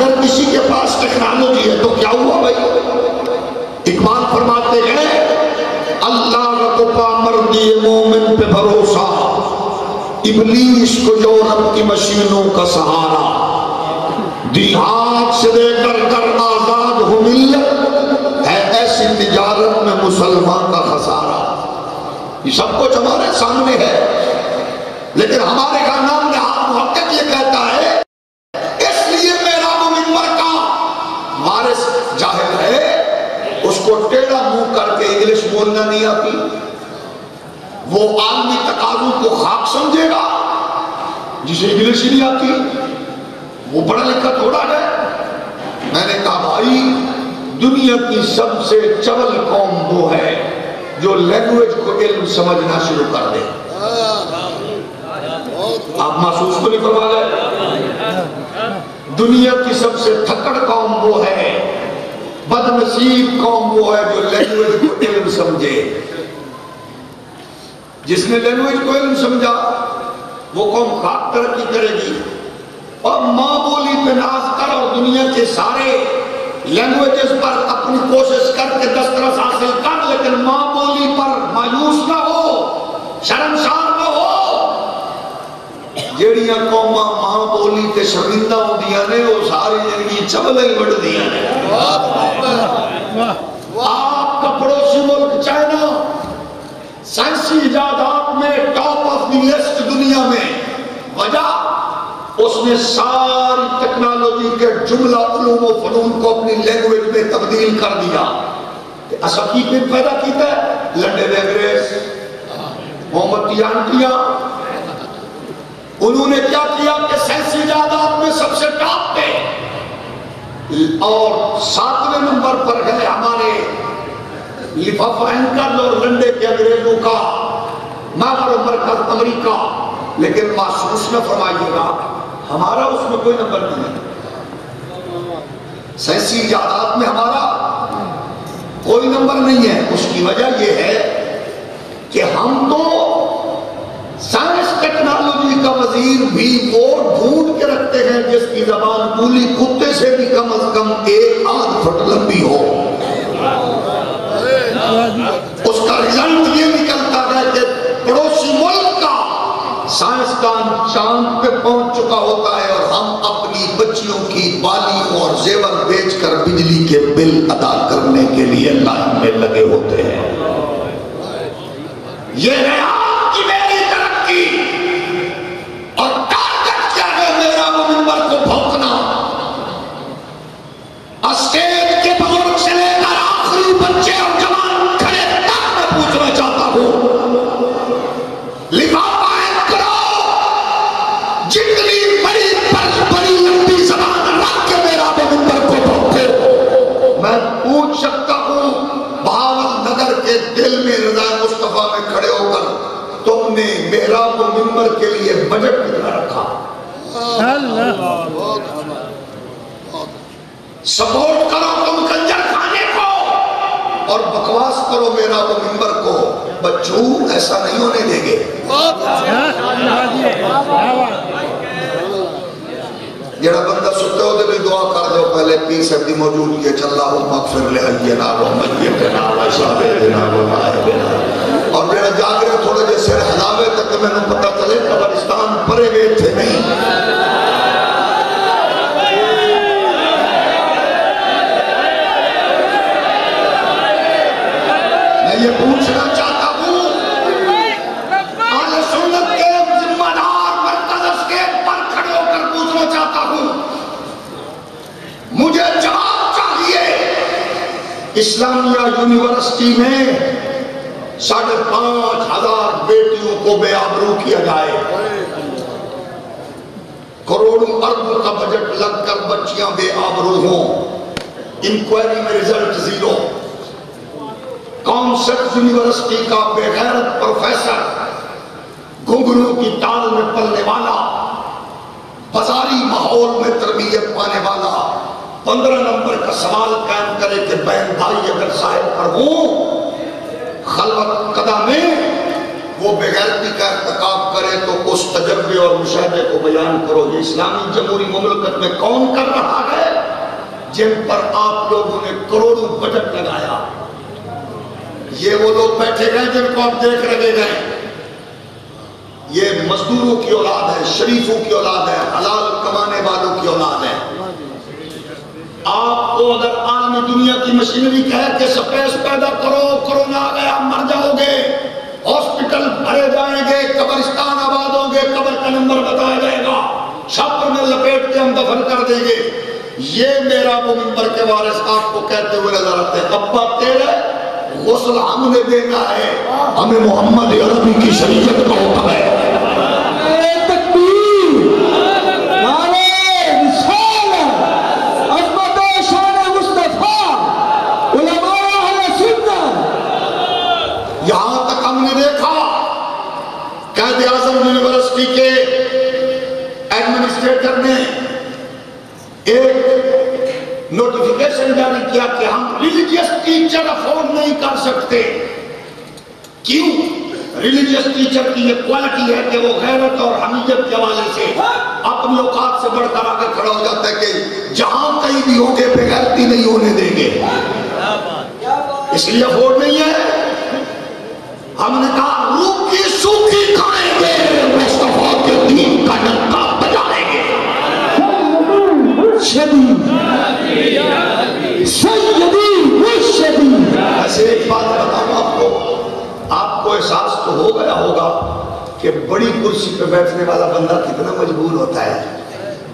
اگر کسی کے پاس ٹیکنالوجی ہے تو کیا ہوا بھائی؟ اقبال فرماتے ہیں اللہ کو پا مردی مومن پہ بھروسہ، ابلیس کو یورپ کی مشینوں کا سہارا، دی ہاتھ سے دے کر آزاد ہو ملت، ہے ایسی تجارت میں مسلمان کا خسارہ۔ یہ سب کچھ ہمارے سامنے ہے، لیکن ہمارے کا نام نہاد محقق یہ کہتا ہے اس لیے محراب و منبر کا وارث جاہل ہے، اس کو ٹیڑھا منہ کر کے انگلش بولنا نہیں آتی، وہ عالمی تقاضوں کو خاک سمجھے گا جسے انگلش ہی نہیں آتی، وہ پڑھا لکھا تھوڑا ہے۔ میں نے کہا بھائی دنیا کی سب سے چول قوم وہ ہے جو لینگویج کو علم سمجھنا شروع کر دے۔ آپ محسوس کو نہیں فرما گئے؟ دنیا کی سب سے تھکڑ قوم وہ ہے، بد نصیب قوم وہ ہے جو لینگویج کو علم سمجھے۔ جس نے لینگویج کو علم سمجھا وہ قوم خاک ترقی کرے گی، اور ماں بولی پہ ناز کر اور دنیا کے سارے لینگویجز پر اپنی کوشش کر کے دسترس حاصل کر، لیکن ماں بولی پر مایوس نہ ہو، شرمسار نہ ہو۔ جیڑیاں قوماں ماں بولی تے شرمندہ ہوندیاں نے وہ ساری زندگی چبلے ہی بڑھ دیاں نے۔ آپ کا پڑوسی ملک چائنا سائنسی ایجادات میں ٹاپ آف دی لسٹ دنیا میں، وجہ اس نے ساری ٹیکنالوجی کے جملہ علوم و فنون کو اپنی لینگویج میں تبدیل کر دیا۔ ایسا کی پیدا کیتا ہے لنڈن انگریز، محمد تیانٹیاں، انہوں نے کیا کیا کہ سائنسی ایجادات میں سب سے ٹاپ پہ، اور 7ویں نمبر پر گئے ہمارے لفافہ اینکر اور لنڈے کے انگریزوں کا محور و مرکز امریکہ۔ لیکن محسوس نہ فرمائیے گا ہمارا اس میں کوئی نمبر نہیں ہے، سائنسی ایجادات میں ہمارا کوئی نمبر نہیں ہے۔ اس کی وجہ یہ ہے کہ ہم تو سائنس ٹیکنالوجی کا وزیر بھی وہ ڈھونڈ کے رکھتے ہیں جس کی زبان بولی کتے سے بھی کم از کم 1.5 فٹ لمبی ہو۔ اس کا رزلٹ یہ نکلتا ہے کہ پڑوسی ملک کا سائنسدان چاند پہ پہنچ چکا ہوتا ہے اور ہم اپنی بچیوں کی بالی اور زیور بیچ کر بجلی کے بل ادا کرنے کے لیے لائن میں لگے ہوتے ہیں۔ یہ ہے آپ کی میری ترقی، اور ٹارگٹ کیا ہے میرا وہ منبر کو بھونکنا۔ اسٹیج کے بزرگ سے لے کر آخری بچے اور جوان کھڑے تک میں پوچھنا چاہتا ہوں، لفافہ جتنی بڑی لمبی زبان رکھ کے میرا وہ منبر کو بھونکو۔ میں پوچھ سکتا ہوں بہاول نگر کے دل میں رضا مصطفیٰ میں کھڑے ہو کر تم نے محراب و منبر کے لیے بجٹ کتنا رکھا؟ سپورٹ کرو تم کنجر خانے کو اور بکواس کرو محراب و منبر کو، بچوں ایسا نہیں ہونے دیں گے۔ جڑا بندہ ستے ہو دے دعا کر دو پہلے پیر صاحب دی موجود کیا چل اللہم اغفر لحینا و میتنا و شاہدنا و غائبنا، اور جڑا جاگرے تھوڑے جے سر ہلاوے تک میں نے پتہ چلے قبرستان پرے گئے تھے نہیں۔ میں یہ پوچھنا چاہتا ہوں اہل سنت کے ذمہ دار مرکز اسٹیج پر کھڑے ہو کر پوچھنا چاہتا ہوں، مجھے جواب چاہیے اسلامیہ یونیورسٹی میں 5,500 بیٹیوں کو بے آبرو کیا جائے، کروڑوں اربوں کا بجٹ لگ کر بچیاں بے آبرو ہوں، انکوائری میں رزلٹ 0، کانسیپٹ یونیورسٹی کا بے غیرت پروفیسر گھنگروں کی تال میں پلنے والا، بازاری ماحول میں تربیت پانے والا 15 نمبر کا سوال قائم کرے کہ بہن بھائی اگر صاحب پر ہوں خلوت قدہ میں وہ بے غیرتی کا ارتکاب کرے تو اس تجربے اور مشاہدے کو بیان کرو۔ یہ اسلامی جمہوری مملکت میں کون کر رہا ہے؟ جن پر آپ لوگوں نے کروڑوں بجٹ لگایا. یہ وہ لوگ بیٹھے گئے جن کو آپ دیکھ رہے گئے. یہ مزدوروں کی اولاد ہے, شریفوں کی اولاد ہے, حلال کمانے والوں کی اولاد ہے. آپ کو اگر عالمی دنیا کی مشینری کہے کہ سپیس پیدا کرو, کرونا آ گیا مر جاؤ گے, ہاسپٹل بھرے جائیں گے, قبرستان آباد ہوں گے, قبر کا نمبر بتایا جائے گا, چھاپر میں لپیٹ کے ہم دفن کر دیں گے, یہ میرا وہ منبر کے وارث آپ کو کہتے ہوئے نظر آتے ہیں ابا تیرے غسل ہم نے دینا ہے, ہمیں محمد عربی کی شریعت کا حکم ہے. یہاں تک ہم نے دیکھا قائد اعظم یونیورسٹی کے ایڈمنسٹریٹر نے ایک نوٹیفیکیشن جاری کیا کہ ہم ریلیجیس ٹیچر افورڈ نہیں کر سکتے. کیوں؟ ریلیجیس ٹیچر کی یہ کوالٹی ہے کہ وہ غیرت اور حمیت کے حوالے سے اپنی اوقات سے بڑھ کر آگے کھڑا ہو جاتا ہے کہ جہاں کہیں بھی ہوں گے بغیرتی نہیں ہونے دیں گے, اس لیے افورڈ نہیں ہے. ہم نے کہا روح کی سوکھی کھائیں گے, مصطفیٰ کے دین کا ڈنکا بجائیں گے. ایسے ایک بات بتاؤں آپ کو احساس تو ہو گیا ہوگا کہ بڑی کرسی پہ بیٹھنے والا بندہ کتنا مجبور ہوتا ہے.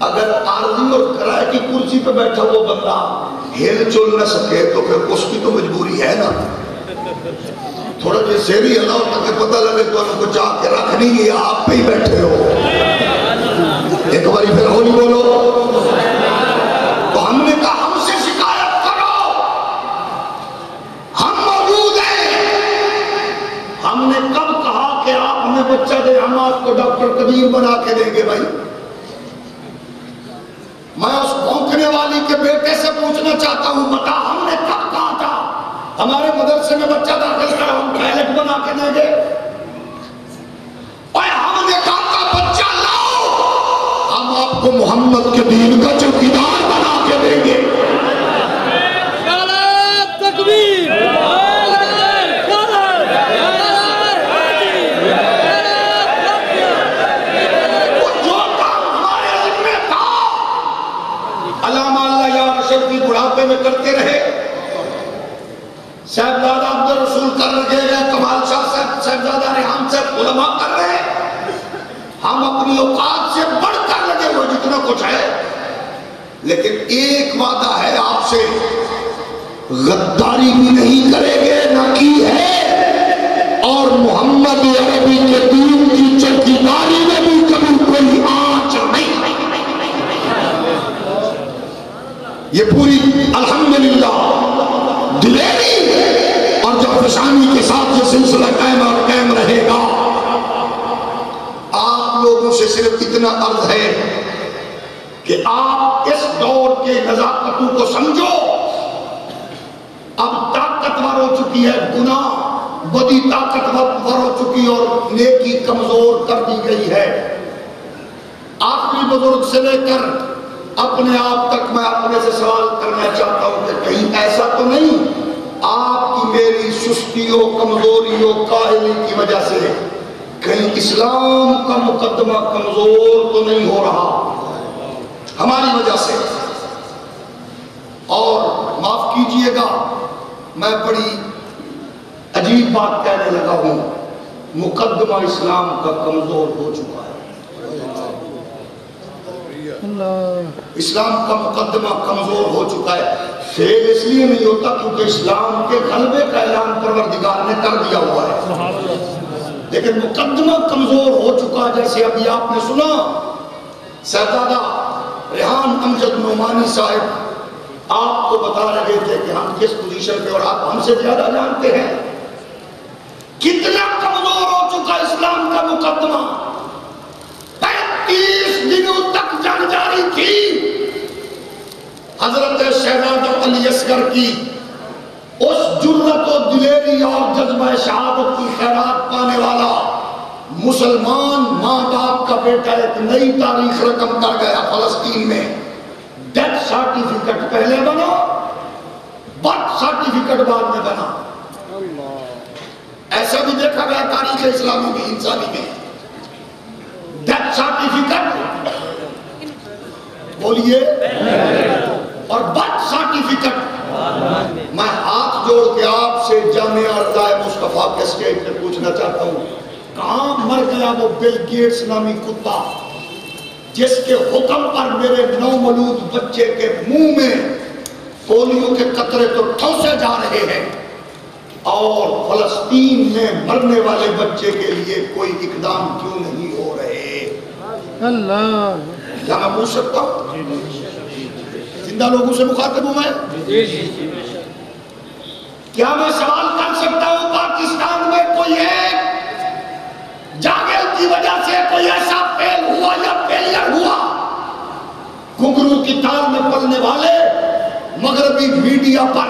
اگر عارضی اور کرائے کی کرسی پہ بیٹھا وہ بندہ ہل چل نہ سکے تو پھر اس کی تو مجبوری ہے نا. تھوڑا جی سیری اللہ تک پتہ لگے تو انہوں کو چاہ کے رکھ نہیں گیا, آپ پہ ہی بیٹھے ہو. ایک باری پھر ہولی بولو. تو ہم نے کہا ہم سے شکایت کرو, ہم موجود ہیں. ہم نے کب کہا کہ آپ ہمیں بچہ دیں, ہم آپ کو ڈاکٹر قدیر بنا کے دیں گے. بھائی میں اس بھونکنے والی کے بیٹے سے پوچھنا چاہتا ہوں, بتا ہم نے کب کہا تھا ہمارے مدرسے میں بچہ داخل کر ہم ٹوائلٹ بنا کے دیں گے؟ اور ہم نے کہا تھا بچہ لاؤ, ہم آپ کو محمد کے دین کا چوکیدار بنا کے دیں گے. تکبیر, جو کام ہمارے ذمہ تھا علامہ اللہ یا رشد کی بڑھاپے میں کرتے رہے. صاحبزادہ عبد الرسول کر رہے ہیں, کمال شاہ صاحب, صاحبزادہ ریحان صاحب, علماء کر رہے ہیں. ہم اپنی اوقات سے بڑھ کر لگے ہوئے جتنا کچھ ہے. لیکن ایک وعدہ ہے آپ سے, غداری بھی نہیں کریں گے نہ کی ہے, اور محمد عربی کے دین کی چوکیداری میں بھی کبھی کوئی آنچ نہیں. یہ پوری الحمدللہ دلیری اور جو افشانی کے ساتھ یہ سلسلہ قائم اور قائم رہے گا. آپ لوگوں سے صرف اتنا عرض ہے کہ آپ اس دور کے نزاکتوں کو سمجھو. اب طاقتور ہو چکی ہے گناہ, بدی طاقتور ہو چکی اور نیکی کمزور کر دی گئی ہے. آخری بزرگ سے لے کر اپنے آپ تک میں اپنے سے سوال کرنا چاہتا ہوں کہ کہیں ایسا تو نہیں آپ کی میری سستیوں, کمزوریوں, کاہلی کی وجہ سے کہیں اسلام کا مقدمہ کمزور تو نہیں ہو رہا ہماری وجہ سے. اور معاف کیجئے گا میں بڑی عجیب بات کہنے لگا ہوں, مقدمہ اسلام کا کمزور ہو چکا ہے. اسلام کا مقدمہ کمزور ہو چکا ہے. فیل اس لیے نہیں ہوتا کیونکہ اسلام کے غلبے کا اعلان پروردگار نے کر دیا ہوا ہے, لیکن مقدمہ کمزور ہو چکا. جیسے ابھی آپ نے سنا صاحبزادہ ریحان امجد نعمانی صاحب آپ کو بتا رہے تھے کہ ہم کس پوزیشن پہ, اور آپ ہم سے زیادہ جانتے ہیں کتنا کمزور ہو چکا اسلام کا مقدمہ. 35 دنوں تک جنگ جاری تھی. حضرت شہزادہ علی اصغر کی اس جرأت و دلیری اور جذبہ شہادت کی خیرات پانے والا مسلمان ماں باپ کا بیٹا ایک نئی تاریخ رقم کر گیا فلسطین میں. ڈیتھ سرٹیفکیٹ سرٹیفکیٹ پہلے بنو، برتھ سرٹیفکیٹ بعد میں بنا. ایسا بھی دیکھا گیا تاریخ اسلامی میں، انسانی میں. ڈیتھ سرٹیفکیٹ بولیے اور برتھ سرٹیفکیٹ. میں ہاتھ جوڑ کے آپ سے جامعہ ارضائے مصطفیٰ کے اسٹیج پہ پوچھنا چاہتا ہوں، کہاں مر گیا وہ بل گیٹس نامی کتا جس کے حکم پر میرے نومولود بچے کے منہ میں پولیو کے قطرے تو ٹھوسے جا رہے ہیں، اور فلسطین میں مرنے والے بچے کے لیے کوئی اقدام کیوں نہیں ہو رہے؟ اللہ، کیا میں پوچھ سکتا ہوں؟ زندہ لوگوں سے مخاطب ہوں میں؟ کیا میں سوال کر سکتا ہوں پاکستان میں کوئی ایک جاگل کی وجہ سے کوئی ایسا فیل ہوا یا فیلئر ہوا؟ گھنگرو کی تال میں پڑھنے والے، مغربی میڈیا پر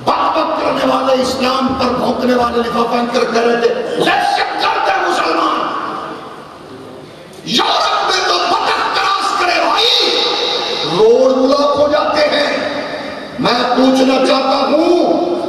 بک بک کرنے والے، اسلام پر بھونکنے والے لفافہ کر رہے تھے دہشت گرد ہے مسلمان. یورپ میں تو بطخ کراس کرے بھائی روڈ بلاک ہو جاتے ہیں. میں پوچھنا چاہتا ہوں